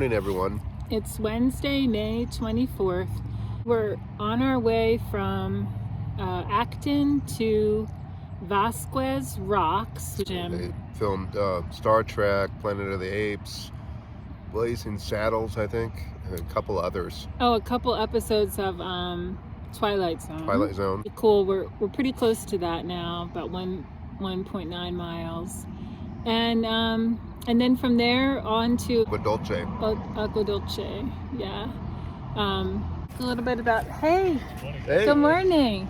morning, everyone. It's Wednesday, May 24th. We're on our way from Acton to Vasquez Rocks. They filmed Star Trek, Planet of the Apes, Blazing Saddles, I think, and a couple others. Oh, a couple episodes of Twilight Zone. Twilight Zone. Cool. We're pretty close to that now, about 1.9 miles, and then from there on to Aquaduct. Yeah. A little bit about hey. Good morning.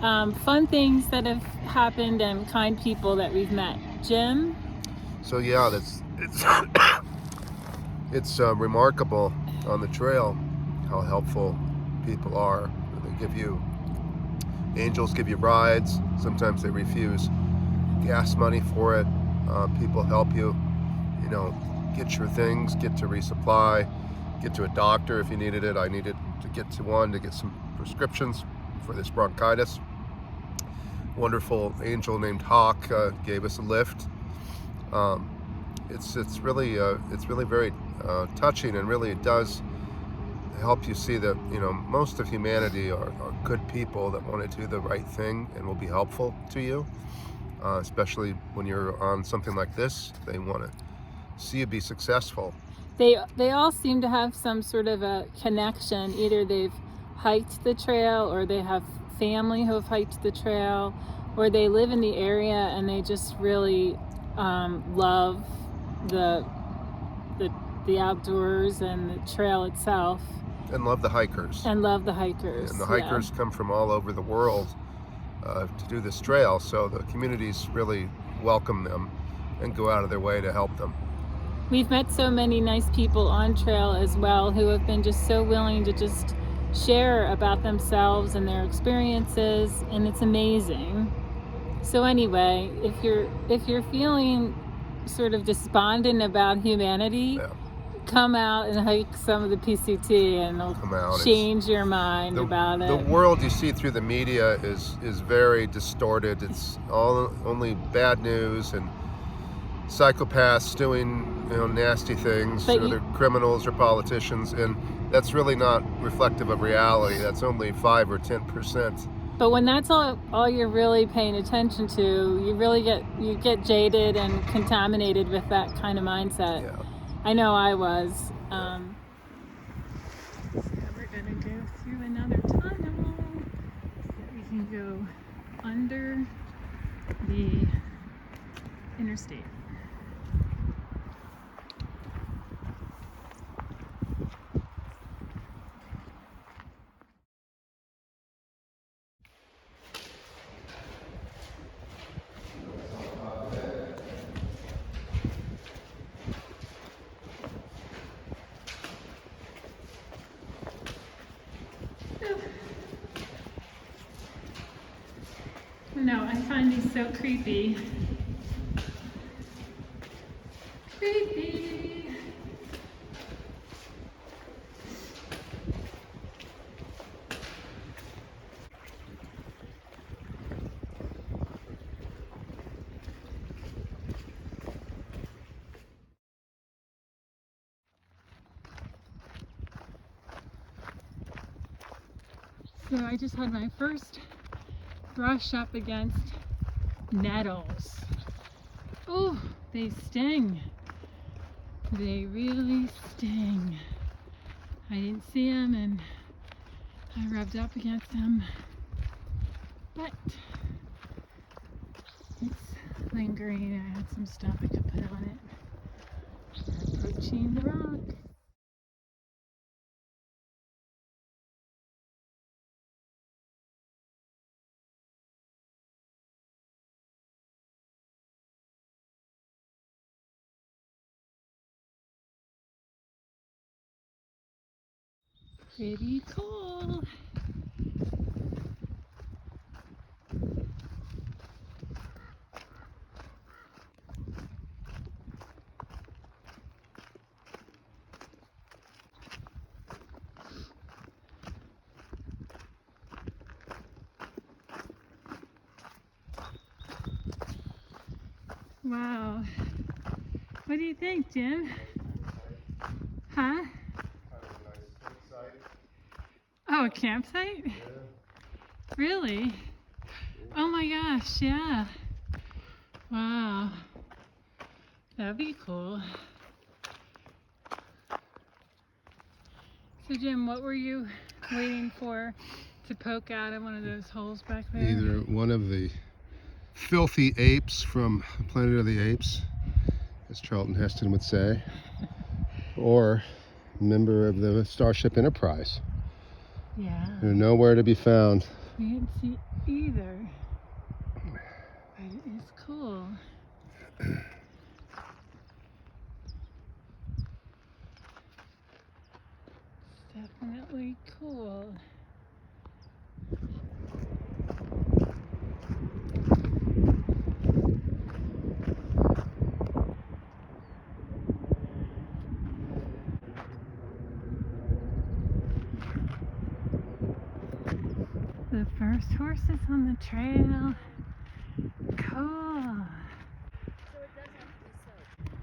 Fun things that have happened and kind people that we've met. Jim? So yeah, it's remarkable on the trail how helpful people are. Angels give you rides. Sometimes they refuse gas money for it. People help you, get your things, get to resupply, get to a doctor if you needed it. I needed to get to one to get some prescriptions for this bronchitis. Wonderful angel named Hawk gave us a lift. It's really very touching, and really it does help you see that most of humanity are good people that want to do the right thing and will be helpful to you, especially when you're on something like this. They want to see you be successful. They all seem to have some sort of a connection. Either they've hiked the trail, or they have family who have hiked the trail, or they live in the area and they just really love the outdoors and the trail itself. And love the hikers. And the hikers come from all over the world to do this trail, so the communities really welcome them and go out of their way to help them. We've met so many nice people on trail as well, who have been just so willing to just share about themselves and their experiences, and it's amazing. So anyway, if you're feeling sort of despondent about humanity, come out and hike some of the PCT, and it'll change your mind about it. The world you see through the media is very distorted. It's only bad news and psychopaths doing nasty things, or they're criminals or politicians, and that's really not reflective of reality. That's only 5 or 10%. But when that's all you're really paying attention to, you get jaded and contaminated with that kind of mindset. Yeah. I know I was. So we're gonna go through another tunnel so that we can go under the interstate. No, I find these so creepy. Creepy. So I just had my first brush up against nettles. Oh, they sting. They really sting. I didn't see them and I rubbed up against them, but it's lingering. I had some stuff I could put on it. We're approaching the rock. Pretty cool. Wow. What do you think, Jim? Oh, a campsite? Really? Oh my gosh, yeah. Wow. That'd be cool. So Jim, what were you waiting for to poke out of one of those holes back there? Either one of the filthy apes from Planet of the Apes, as Charlton Heston would say, or a member of the Starship Enterprise. Yeah. They're nowhere to be found. We didn't see either. But it is cool. Definitely cool. The first horses on the trail. Cool. So it does have to be soaked.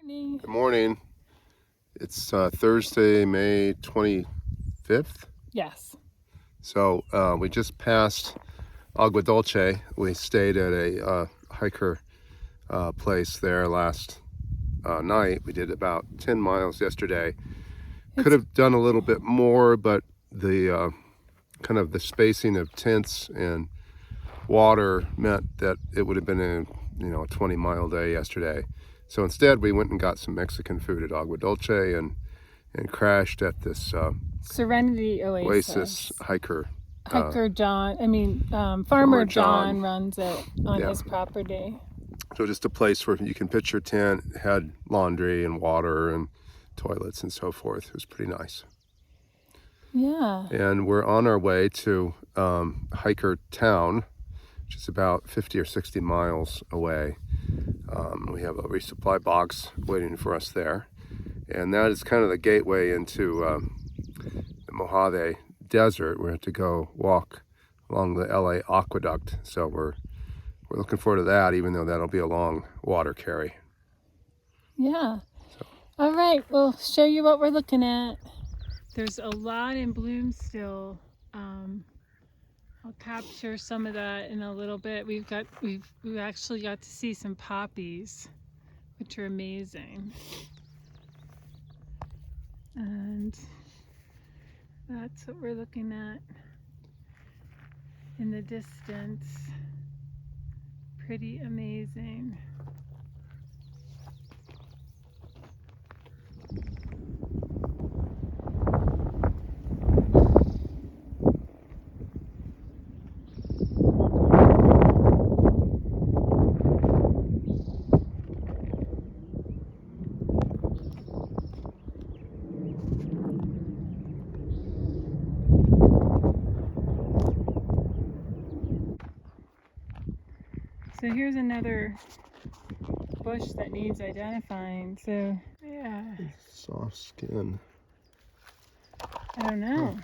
Morning. Good morning. It's Thursday, May 25th. Yes. So we just passed Agua Dulce. We stayed at a hiker place there last night. We did about 10 miles yesterday. Could have done a little bit more, but the kind of the spacing of tents and water meant that it would have been a 20-mile day yesterday. So instead, we went and got some Mexican food at Agua Dulce and crashed at this Serenity Oasis hiker. Farmer Farmer John John runs it on Yeah. his property. So just a place where you can pitch your tent, had laundry and water and toilets and so forth. It was pretty nice. Yeah. And we're on our way to Hiker Town, which is about 50 or 60 miles away. We have a resupply box waiting for us there. And that is kind of the gateway into the Mojave Desert. We have to go walk along the LA Aqueduct. So we're looking forward to that, even though that'll be a long water carry. Yeah. All right, we'll show you what we're looking at. There's a lot in bloom still. I'll capture some of that in a little bit. We've actually got to see some poppies, which are amazing. And that's what we're looking at in the distance. Pretty amazing. So here's another bush that needs identifying. So yeah, Soft skin. I don't know.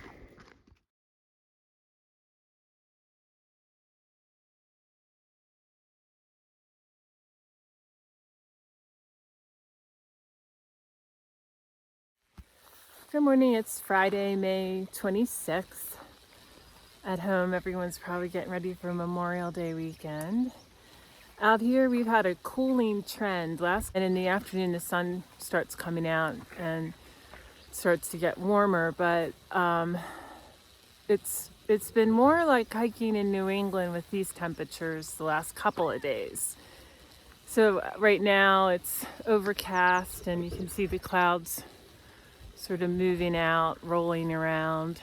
Good morning, it's Friday, May 26th. At home, everyone's probably getting ready for Memorial Day weekend. Out here, we've had a cooling trend and in the afternoon, the sun starts coming out and starts to get warmer, but it's been more like hiking in New England with these temperatures the last couple of days. So right now it's overcast and you can see the clouds sort of moving out, rolling around.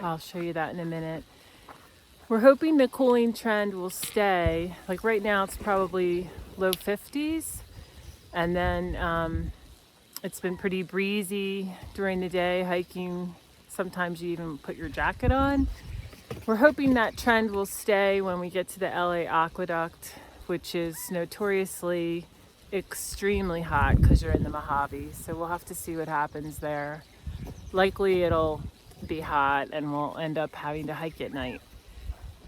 I'll show you that in a minute. We're hoping the cooling trend will stay. Like right now it's probably low 50s, and then it's been pretty breezy during the day hiking. Sometimes you even put your jacket on. We're hoping that trend will stay when we get to the LA Aqueduct. which is notoriously extremely hot because you're in the Mojave. So we'll have to see what happens there. Likely it'll be hot and we'll end up having to hike at night.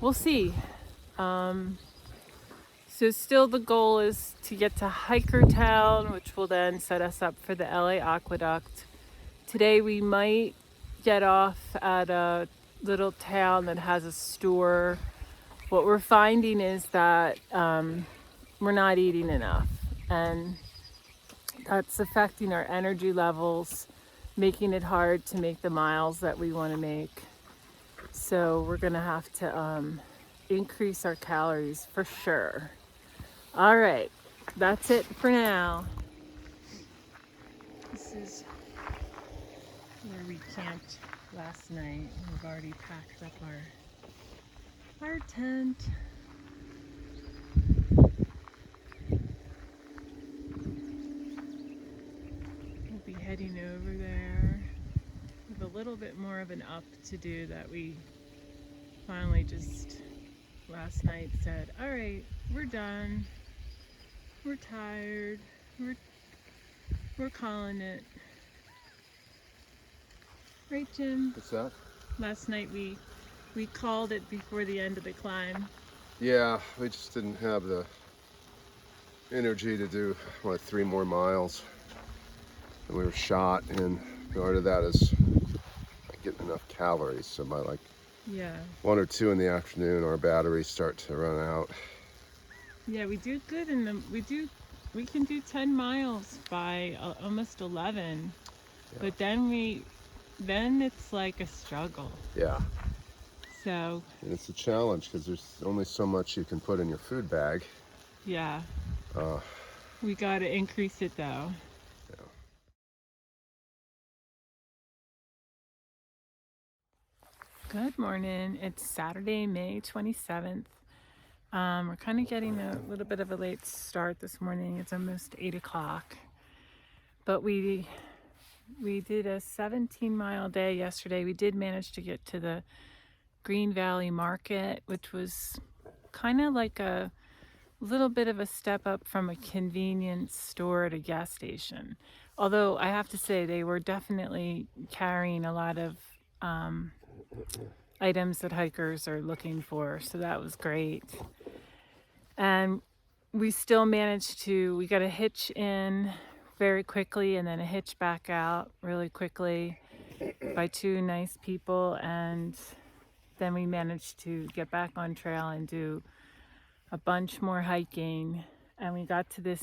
We'll see. So still the goal is to get to Hikertown, which will then set us up for the LA Aquaduct. Today we might get off at a little town that has a store. What we're finding is that we're not eating enough, and that's affecting our energy levels, making it hard to make the miles that we want to make. So we're gonna have to increase our calories for sure. All right, that's it for now. This is where we camped last night. We've already packed up our tent. We'll be heading over there with a little bit more of an up to do that we finally just last night said, all right, we're done. We're tired. We're calling it. Right, Jim? What's that? Last night we called it before the end of the climb. Yeah, we just didn't have the energy to do, 3 more miles. And we were shot, and part of that is not getting enough calories. So by like Yeah. 1 or 2 in the afternoon, our batteries start to run out. Yeah, we do good in the we can do 10 miles by almost 11. Yeah. But then it's like a struggle. Yeah. So, And it's a challenge because there's only so much you can put in your food bag. yeah. Uh, We got to increase it though. yeah. Good morning. It's Saturday, May 27th. We're kind of getting a little bit of a late start this morning. It's almost 8 o'clock. But we did a 17-mile day yesterday. We did manage to get to the Green Valley Market, which was kind of like a little bit of a step up from a convenience store at a gas station. Although I have to say they were definitely carrying a lot of items that hikers are looking for, so that was great. And we still managed to, we got a hitch in very quickly and then a hitch back out really quickly by 2 nice people, and then we managed to get back on trail and do a bunch more hiking, and we got to this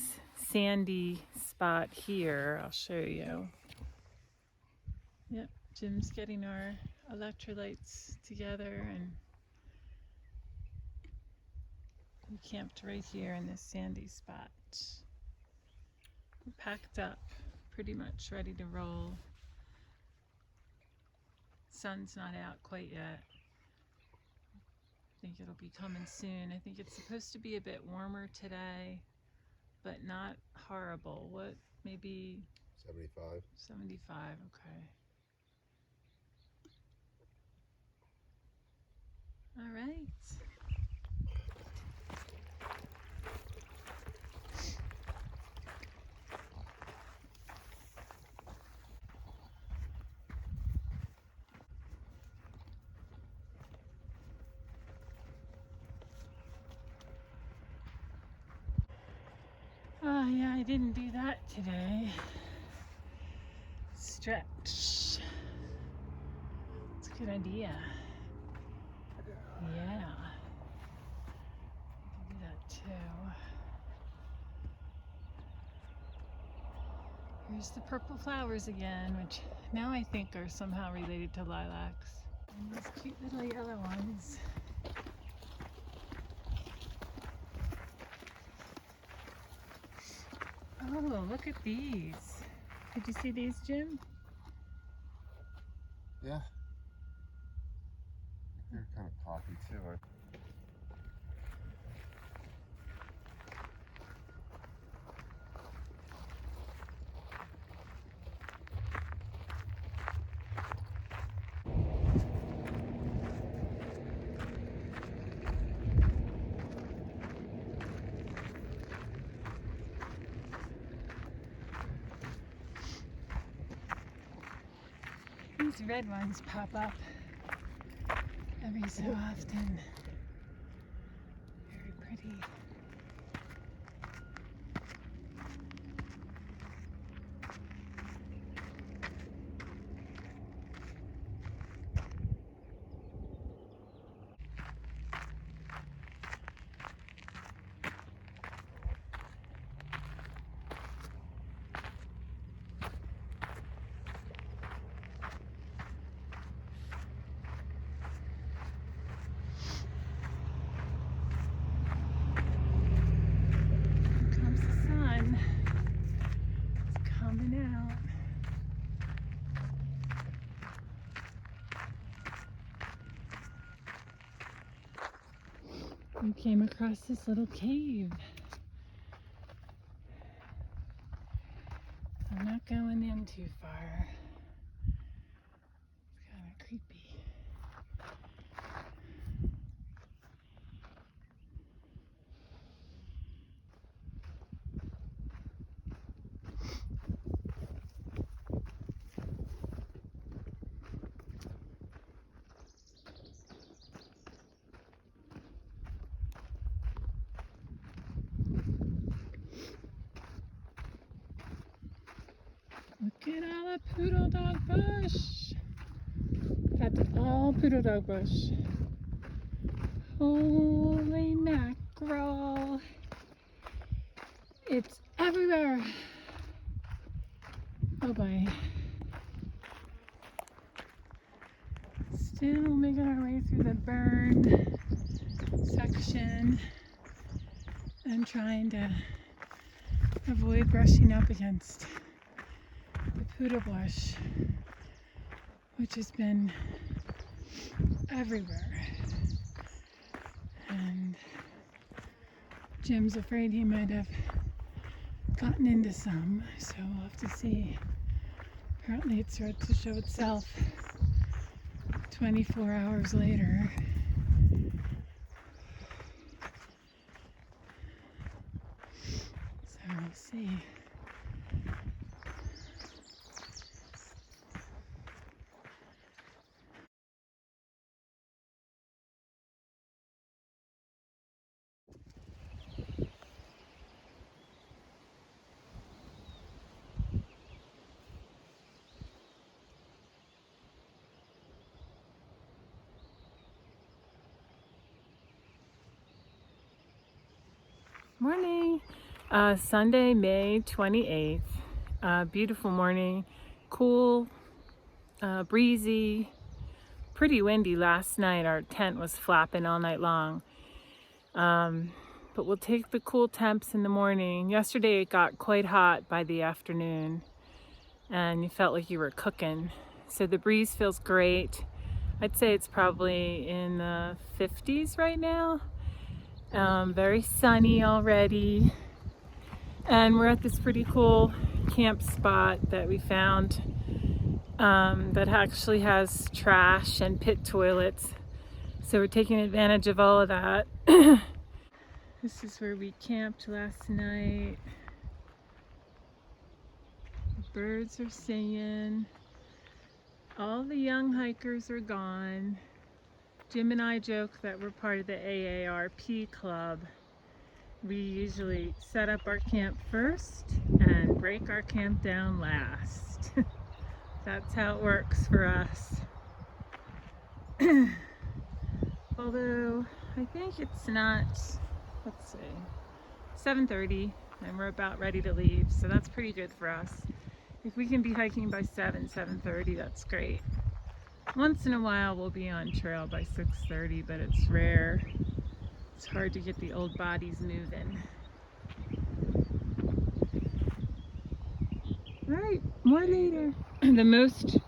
sandy spot here. I'll show you. Yep, Jim's getting our electrolytes together, and we camped right here in this sandy spot. We're packed up, pretty much ready to roll. Sun's not out quite yet. I think it'll be coming soon. I think it's supposed to be a bit warmer today, but not horrible. What, maybe 75. 75, okay. All right. Oh yeah, I didn't do that today. Stretch. It's a good idea. Yeah. I can do that too. Here's the purple flowers again, which now I think are somehow related to lilacs. And these cute little yellow ones. Oh, look at these. Did you see these, Jim? Yeah. They're kind of poppy too. These red ones pop up every so often. Very pretty. We came across this little cave. I'm not going in too far. It's kind of creepy. Look at all the poodle dog bush. That's all poodle dog bush. Holy mackerel. It's everywhere. Oh boy. Still making our way through the burn section and trying to avoid brushing up against the poodle bush, which has been everywhere. And Jim's afraid he might have gotten into some, so we'll have to see. Apparently it starts to show itself 24 hours later. So we'll see. Morning. Sunday, May 28th. Beautiful morning. Cool, breezy, pretty windy last night. Our tent was flapping all night long. But we'll take the cool temps in the morning. Yesterday it got quite hot by the afternoon and you felt like you were cooking. So the breeze feels great. I'd say it's probably in the 50s right now. Very sunny already, and we're at this pretty cool camp spot that we found that actually has trash and pit toilets, so we're taking advantage of all of that. This is where we camped last night. The birds are singing. All the young hikers are gone. Jim and I joke that we're part of the AARP club. We usually set up our camp first and break our camp down last. That's how it works for us. Although I think it's not, let's see, 7:30 and we're about ready to leave, so that's pretty good for us. If we can be hiking by 7:30, that's great. Once in a while we'll be on trail by 6:30, but it's rare. It's hard to get the old bodies moving. All right, more later. The most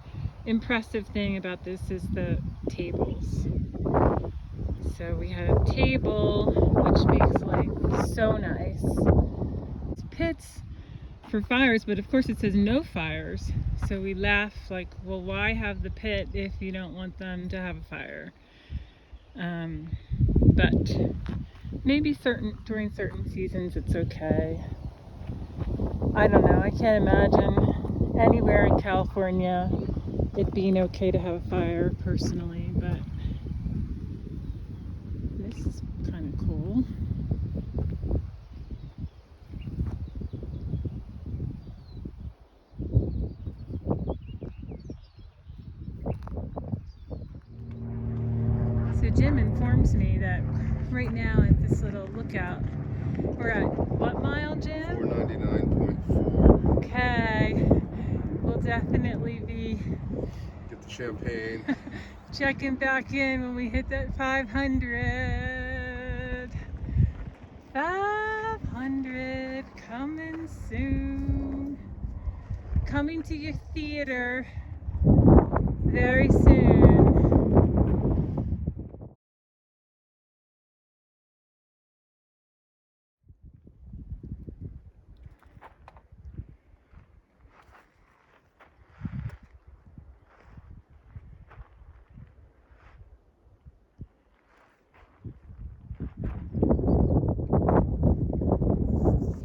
impressive thing about this is the tables. So we had a table, which makes life so nice. It's pits for fires, but of course it says no fires. So we laugh like, well, why have the pit if you don't want them to have a fire? But maybe during certain seasons it's okay. I don't know, I can't imagine anywhere in California it being okay to have a fire personally, but this is kind of cool. So Jim informs me that right now at this little lookout, we're at what mile, Jim? 499.4. Okay, we'll definitely be Get the champagne. checking back in when we hit that 500. 500 coming soon. Coming to your theater very soon.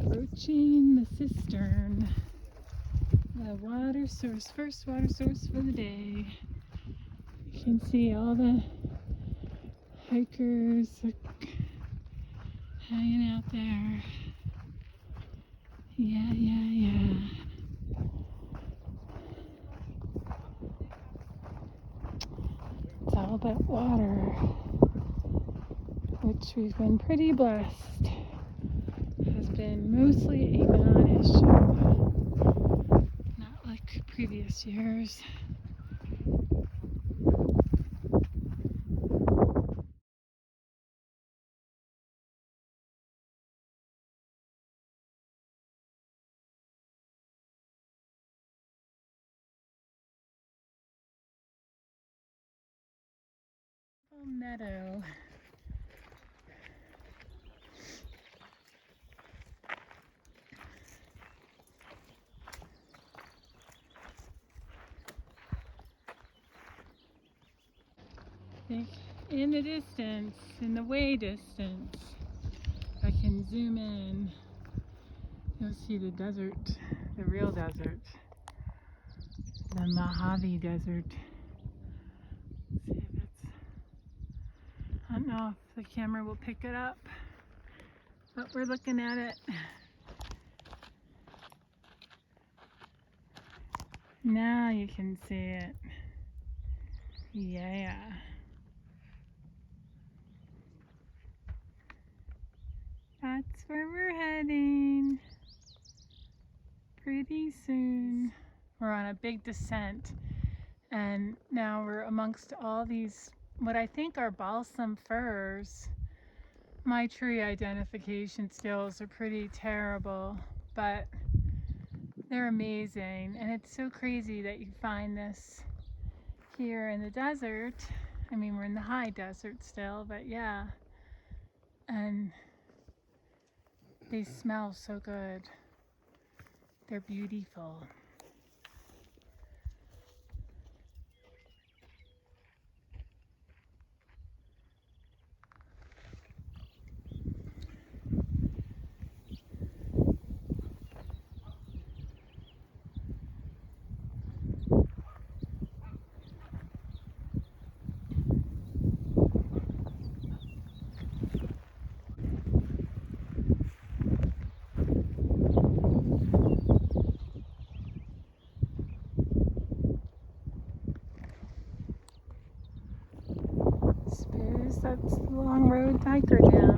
Approaching the cistern, the water source, first water source for the day. You can see all the hikers hanging out there. Yeah. It's all about water, which we've been pretty blessed. Has been mostly a non-issue, not like previous years. Meadow. In the distance, in the way distance, I can zoom in. You'll see the desert, the real desert, the Mojave Desert. Let's see if it's, I don't know if the camera will pick it up, but we're looking at it. Now you can see it. Yeah. That's where we're heading. Pretty soon. We're on a big descent, and now we're amongst all these, what I think are balsam firs. My tree identification skills are pretty terrible, but they're amazing, and it's so crazy that you find this here in the desert. I mean, we're in the high desert still, but yeah. And they smell so good. They're beautiful. Suppose that's the long road hiker down.